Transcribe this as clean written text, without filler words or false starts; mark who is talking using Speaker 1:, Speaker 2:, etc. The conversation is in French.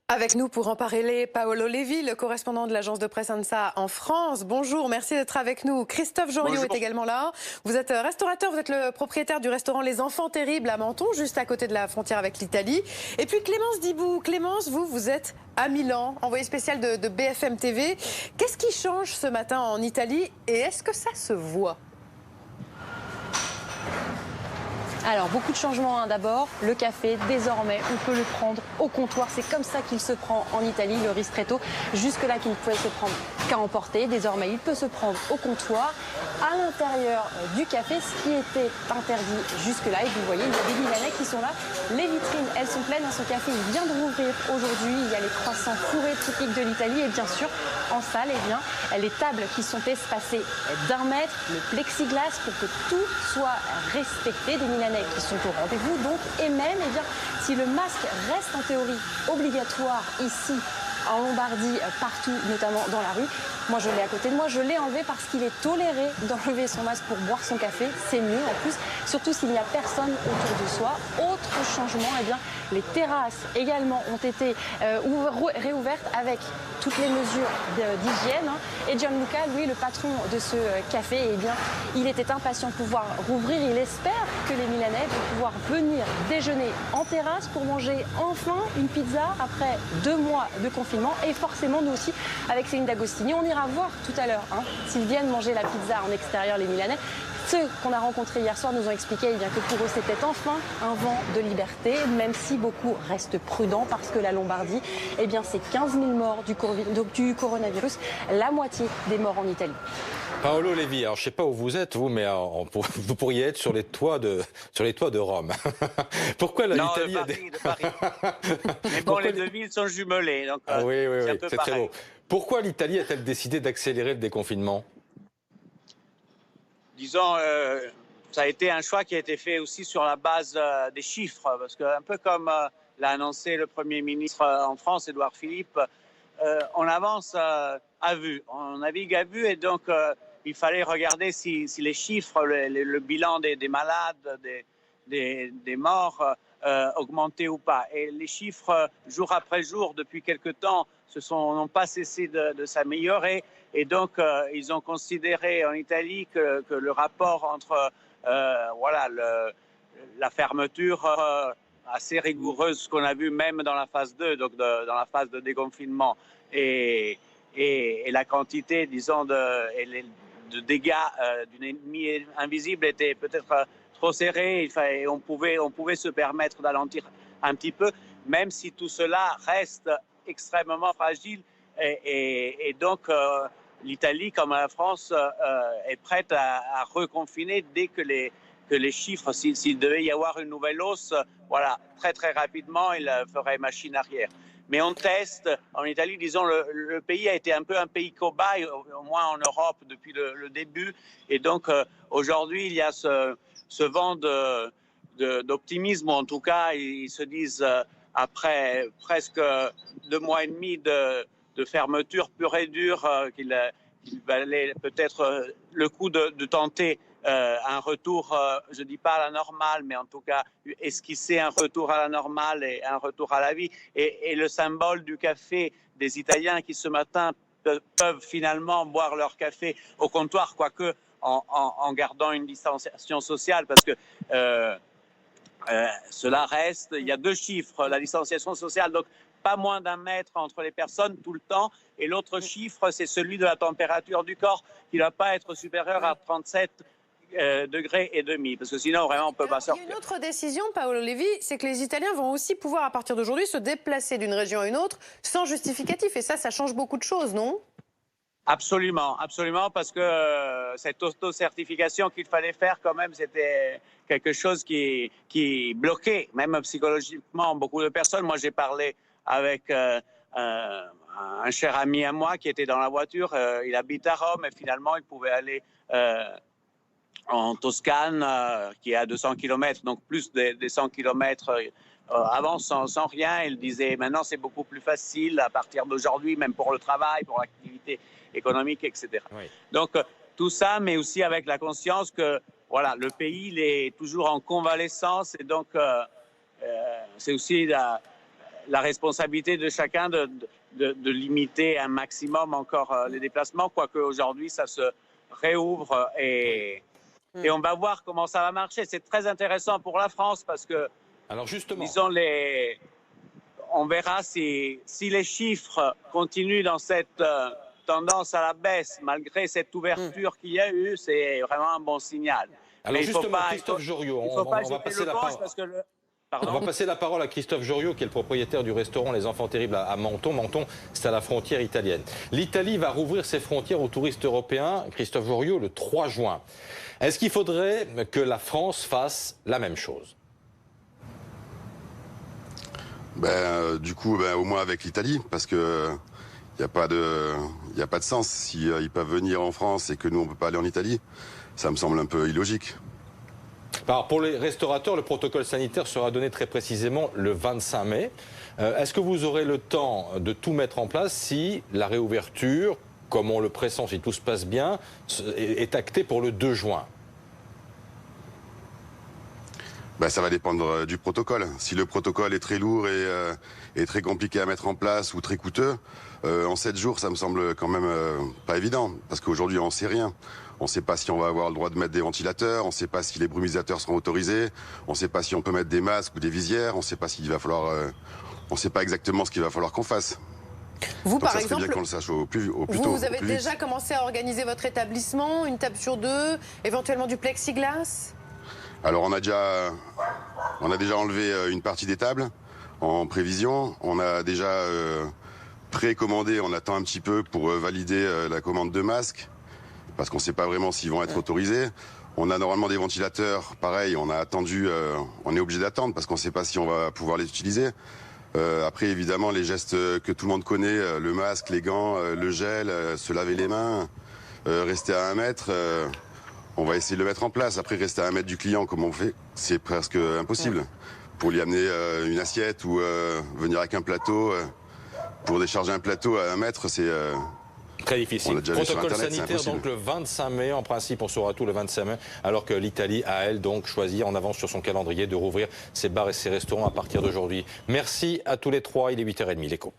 Speaker 1: Avec nous pour en parler, Paolo Levi, le correspondant de l'agence de presse ANSA en France. Bonjour, merci d'être avec nous. Christophe Joriot est également là. Vous êtes restaurateur, vous êtes le propriétaire du restaurant Les Enfants Terribles à Menton, juste à côté de la frontière avec l'Italie. Et puis Clémence Dibou. Clémence, vous êtes à Milan, envoyée spéciale de BFM TV. Qu'est-ce qui change ce matin en Italie et est-ce que ça se voit ?
Speaker 2: Alors, beaucoup de changements. D'abord, le café, désormais, on peut le prendre au comptoir. C'est comme ça qu'il se prend en Italie, le ristretto. Jusque-là, qu'il ne pouvait se prendre qu'à emporter. Désormais, il peut se prendre au comptoir, à l'intérieur du café, ce qui était interdit jusque-là. Et vous voyez, il y a des Milanais qui sont là. Les vitrines, elles sont pleines. Ce café, il vient de rouvrir aujourd'hui. Il y a les croissants fourrés typiques de l'Italie. Et bien sûr, en salle, les tables qui sont espacées d'1 mètre, le plexiglas pour que tout soit respecté. Des Milanais qui sont au rendez-vous donc, et même si le masque reste en théorie obligatoire ici en Lombardie, partout, notamment dans la rue. Moi, je l'ai à côté de moi. Je l'ai enlevé parce qu'il est toléré d'enlever son masque pour boire son café. C'est mieux en plus, surtout s'il n'y a personne autour de soi. Autre changement, les terrasses également ont été réouvertes avec toutes les mesures d'hygiène. Et Gianluca, lui, le patron de ce café, il était impatient de pouvoir rouvrir. Il espère que les Milanais vont pouvoir venir déjeuner en terrasse pour manger enfin une pizza après 2 mois de confinement. Et forcément, nous aussi, avec Céline D'Agostini, on ira voir tout à l'heure s'ils viennent manger la pizza en extérieur, les Milanais. Ceux qu'on a rencontrés hier soir nous ont expliqué que pour eux, c'était enfin un vent de liberté, même si beaucoup restent prudents parce que la Lombardie, c'est 15 000 morts du coronavirus, la moitié des morts en Italie.
Speaker 3: Paolo Levi, alors je ne sais pas où vous êtes, vous, mais vous pourriez être sur les toits de Rome. Pourquoi l'Italie
Speaker 4: de Paris. Mais bon, les deux villes sont jumelées, donc
Speaker 3: oui,
Speaker 4: c'est
Speaker 3: très beau. Pourquoi l'Italie a-t-elle décidé d'accélérer le déconfinement?
Speaker 4: Disons, ça a été un choix qui a été fait aussi sur la base des chiffres, parce qu'un peu comme l'a annoncé le Premier ministre en France, Édouard Philippe, on avance à vue, on navigue à vue, et donc il fallait regarder si les chiffres, le bilan des malades, des morts augmentaient ou pas. Et les chiffres, jour après jour, depuis quelque temps, n'ont pas cessé de s'améliorer. Et donc, ils ont considéré en Italie que le rapport entre la fermeture assez rigoureuse qu'on a vue même dans la phase 2, donc dans la phase de déconfinement, et la quantité, disons, de dégâts d'une ennemie invisible était peut-être trop serrée, et on pouvait se permettre d'alentir un petit peu, même si tout cela reste extrêmement fragile. Et donc, l'Italie, comme la France, est prête à reconfiner dès que les chiffres, s'il devait y avoir une nouvelle hausse, très très rapidement, il ferait machine arrière. Mais on teste. En Italie, disons, le pays a été un peu un pays cobaye, au moins en Europe, depuis le début. Et donc, aujourd'hui, il y a ce vent d'optimisme, ou en tout cas, ils se disent, après presque 2 mois et demi de fermeture pure et dure, qu'il valait peut-être le coup de tenter un retour, je ne dis pas à la normale, mais en tout cas esquisser un retour à la normale et un retour à la vie. Et le symbole du café des Italiens qui ce matin peuvent finalement boire leur café au comptoir, quoique en gardant une distanciation sociale, parce que cela reste, il y a 2 chiffres, la distanciation sociale, donc pas moins d'1 mètre entre les personnes tout le temps, et l'autre chiffre, c'est celui de la température du corps, qui ne va pas être supérieur à 37 degrés et demi, parce que sinon vraiment on ne peut pas sortir.
Speaker 1: Il y a une autre décision, Paolo Levi, c'est que les Italiens vont aussi pouvoir à partir d'aujourd'hui se déplacer d'une région à une autre sans justificatif, et ça change beaucoup de choses, non ?
Speaker 4: Absolument, absolument, parce que cette auto-certification qu'il fallait faire quand même, c'était quelque chose qui bloquait, même psychologiquement, beaucoup de personnes. Moi, j'ai parlé avec un cher ami à moi qui était dans la voiture, il habite à Rome, et finalement, il pouvait aller en Toscane, qui est à 200 km, donc plus des 100 km avant sans rien. Il disait, maintenant, c'est beaucoup plus facile à partir d'aujourd'hui, même pour le travail, pour l'activité économique, etc. Oui. Donc, tout ça, mais aussi avec la conscience que le pays il est toujours en convalescence, et donc c'est aussi la responsabilité de chacun de limiter un maximum encore les déplacements, quoique aujourd'hui ça se réouvre et on va voir comment ça va marcher. C'est très intéressant pour la France parce que,
Speaker 3: Alors justement,
Speaker 4: disons, on verra si les chiffres continuent dans cette tendance à la baisse, malgré cette ouverture qu'il y a eu, c'est vraiment un bon signal.
Speaker 3: alors
Speaker 4: Mais
Speaker 3: justement, Christophe Joriot,
Speaker 4: il ne faut pas
Speaker 3: on va
Speaker 4: jeter
Speaker 3: passer la parole.
Speaker 4: parce que
Speaker 3: On va passer la parole à Christophe Joriot, qui est le propriétaire du restaurant Les Enfants Terribles à Menton. Menton, c'est à la frontière italienne. L'Italie va rouvrir ses frontières aux touristes européens, Christophe Joriot, le 3 juin. Est-ce qu'il faudrait que la France fasse la même chose?
Speaker 5: Du coup, au moins avec l'Italie, parce que il n'y a pas de sens. Si ils peuvent venir en France et que nous, on ne peut pas aller en Italie, ça me semble un peu illogique.
Speaker 3: Alors, pour les restaurateurs, le protocole sanitaire sera donné très précisément le 25 mai. Est-ce que vous aurez le temps de tout mettre en place si la réouverture, comme on le pressent, si tout se passe bien, est actée pour le 2 juin?
Speaker 5: Ça va dépendre du protocole. Si le protocole est très lourd et très compliqué à mettre en place ou très coûteux, en 7 jours, ça me semble quand même pas évident. Parce qu'aujourd'hui, on ne sait rien. On ne sait pas si on va avoir le droit de mettre des ventilateurs, on ne sait pas si les brumisateurs seront autorisés, on ne sait pas si on peut mettre des masques ou des visières, on ne sait pas s'il va falloir, on sait pas exactement ce qu'il va falloir qu'on fasse.
Speaker 1: Vous,
Speaker 5: Donc
Speaker 1: par
Speaker 5: ça serait
Speaker 1: exemple,
Speaker 5: bien qu'on le sache au plus tôt.
Speaker 1: vous avez
Speaker 5: au plus vite.
Speaker 1: déjà commencé à organiser votre établissement, une table sur deux, éventuellement du plexiglas?
Speaker 5: Alors on a déjà enlevé une partie des tables en prévision. On a déjà précommandé, on attend un petit peu pour valider la commande de masques, parce qu'on ne sait pas vraiment s'ils vont être autorisés. On a normalement des ventilateurs, pareil, on a attendu, on est obligé d'attendre parce qu'on ne sait pas si on va pouvoir les utiliser. Après, évidemment, les gestes que tout le monde connaît, le masque, les gants, le gel, se laver les mains, rester à 1 mètre, on va essayer de le mettre en place. Après, rester à 1 mètre du client, comme on fait, c'est presque impossible. Pour lui amener une assiette ou venir avec un plateau, pour décharger un plateau à 1 mètre, c'est...
Speaker 3: Très difficile.
Speaker 5: On l'a déjà vu sur
Speaker 3: Protocole
Speaker 5: Internet,
Speaker 3: sanitaire donc le 25 mai, en principe on saura tout le 25 mai, alors que l'Italie a elle donc choisi en avance sur son calendrier de rouvrir ses bars et ses restaurants à partir d'aujourd'hui. Merci à tous les trois, il est 8h30 l'Écho.